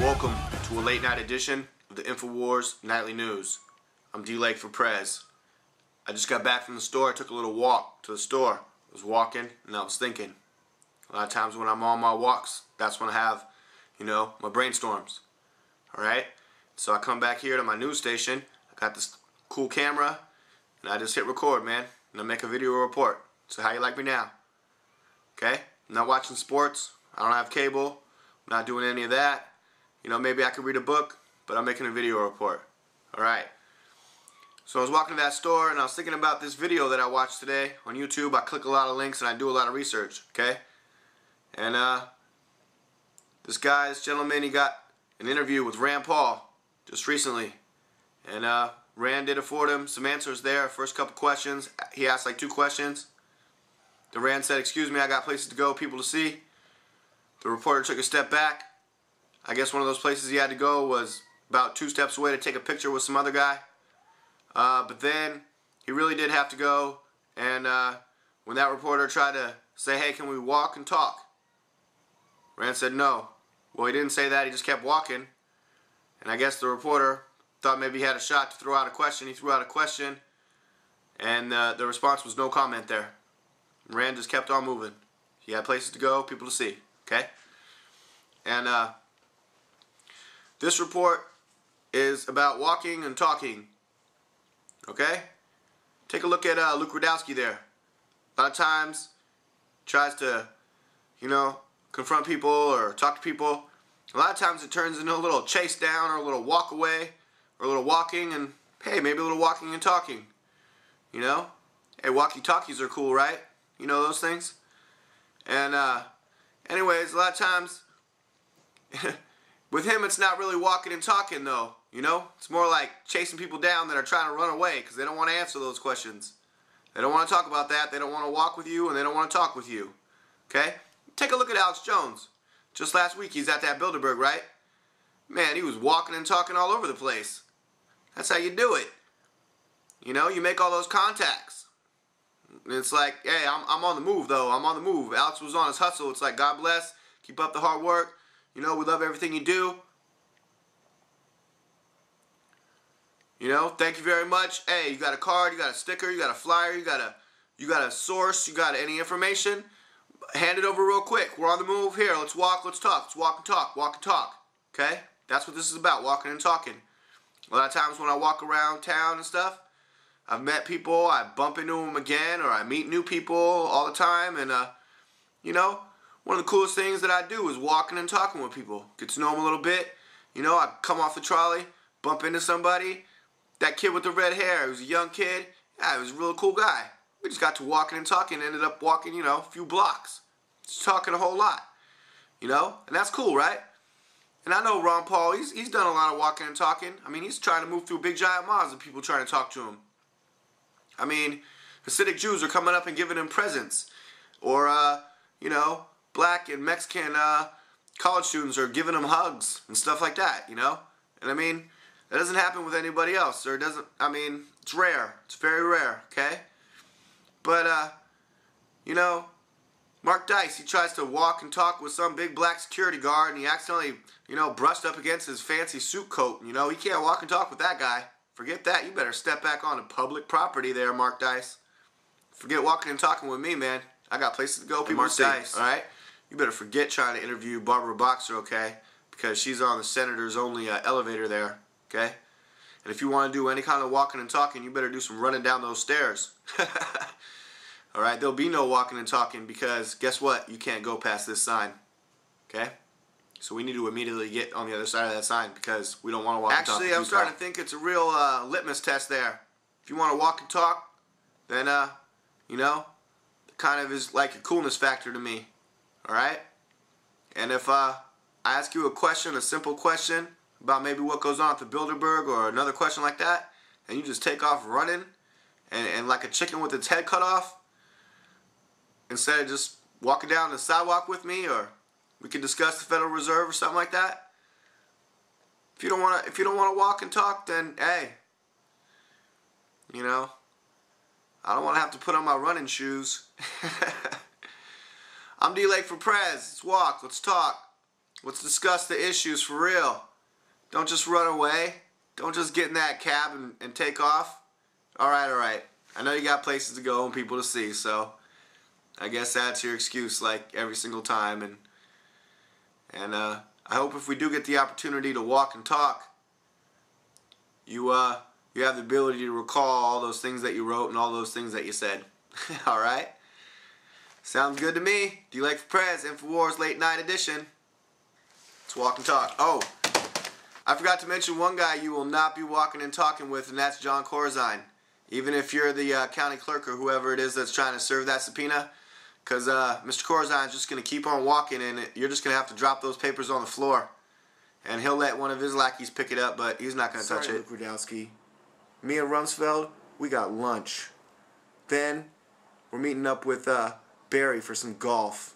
Welcome to a late night edition of the Infowars Nightly News. I'm DLAKE for PREZ. I just got back from the store. I took a little walk to the store. I was walking and I was thinking. A lot of times when I'm on my walks, that's when I have, my brainstorms. Alright? So I come back here to my news station. I got this cool camera and I just hit record, man. And I make a video report. So how you like me now? Okay? I'm not watching sports. I don't have cable. I'm not doing any of that. Maybe I could read a book, but I'm making a video report. Alright. So I was walking to that store and I was thinking about this video that I watched today on YouTube. I click a lot of links and I do a lot of research. Okay? And this gentleman, he got an interview with Rand Paul just recently. And Rand did afford him some answers there. First couple questions. He asked like 2 questions. The Rand said, "Excuse me, I got places to go, people to see." The reporter took a step back. I guess one of those places he had to go was about 2 steps away to take a picture with some other guy. But then he really did have to go, and when that reporter tried to say, "Hey, can we walk and talk?" Rand said no. Well, he didn't say that, he just kept walking. And I guess the reporter thought maybe he had a shot to throw out a question. He threw out a question, and the response was no comment there. Rand just kept on moving. He had places to go, people to see. Okay? And this report is about walking and talking. Okay? Take a look at Luke Rudkowski there. A lot of times tries to, confront people or talk to people. A lot of times it turns into a little chase down or a little walk away or a little walking and, hey, maybe a little walking and talking. Hey, walkie-talkies are cool, right? You know those things? And anyways, a lot of times with him it's not really walking and talking though. It's more like chasing people down that are trying to run away because they don't want to answer those questions. They don't want to talk about that. They don't want to walk with you and they don't want to talk with you. Okay? Take a look at Alex Jones. Just last week he's at that Bilderberg, right? Man, he was walking and talking all over the place. That's how you do it. You make all those contacts. It's like, hey, I'm on the move though. I'm on the move. Alex was on his hustle. It's like, God bless. Keep up the hard work. We love everything you do. Thank you very much. Hey, you got a card, you got a sticker, you got a flyer, you got a source, you got any information? Hand it over real quick. We're on the move here. Let's walk, let's talk. Let's walk and talk. Walk and talk. Okay? That's what this is about, walking and talking. A lot of times when I walk around town and stuff, I've met people, I bump into them again, or I meet new people all the time, and one of the coolest things that I do is walking and talking with people. Get to know them a little bit. I come off the trolley, bump into somebody. That kid with the red hair, he was a young kid. Yeah, he was a real cool guy. We just got to walking and talking, ended up walking, a few blocks. Just talking a whole lot. And that's cool, right? And I know Ron Paul, he's done a lot of walking and talking. I mean, he's trying to move through big giant mobs of people trying to talk to him. I mean, Hasidic Jews are coming up and giving him presents. Or, black and Mexican college students are giving him hugs and stuff like that, And I mean, that doesn't happen with anybody else. Or it doesn't, it's rare. It's very rare, okay? But, Mark Dice, he tries to walk and talk with some big black security guard and he accidentally, brushed up against his fancy suit coat. He can't walk and talk with that guy. Forget that. You better step back onto public property there, Mark Dice. Forget walking and talking with me, man. I got places to go, people to see. Alright? You better forget trying to interview Barbara Boxer, okay? Because she's on the senator's only elevator there, okay? And if you want to do any kind of walking and talking, you better do some running down those stairs. Alright? There'll be no walking and talking because guess what? You can't go past this sign. Okay? So we need to immediately get on the other side of that sign because we don't want to walk and talk. Actually, I'm starting to think it's a real litmus test there. If you want to walk and talk, then, it kind of is like a coolness factor to me. Alright? And if I ask you a question, a simple question, about maybe what goes on at the Bilderberg or another question like that, and you just take off running, and like a chicken with its head cut off, instead of just walking down the sidewalk with me, or we can discuss the Federal Reserve or something like that. If you don't want to walk and talk, then hey, I don't want to have to put on my running shoes. I'm DLAKE for PREZ. Let's walk. Let's talk. Let's discuss the issues for real. Don't just run away. Don't just get in that cab and take off. Alright. I know you got places to go and people to see, so I guess that's your excuse like every single time. And I hope if we do get the opportunity to walk and talk, you have the ability to recall all those things that you wrote and all those things that you said. Alright? Sounds good to me. DLAKE for PREZ, Infowars Late Night Edition. Let's walk and talk. Oh, I forgot to mention one guy you will not be walking and talking with, and that's John Corzine. Even if you're the county clerk or whoever it is that's trying to serve that subpoena, because Mr. Corzine's just going to keep on walking, and you're just going to have to drop those papers on the floor. And he'll let one of his lackeys pick it up, but he's not going to touch it. Sorry, Rudowski. Me and Rumsfeld, we got lunch. Then we're meeting up with Barry for some golf.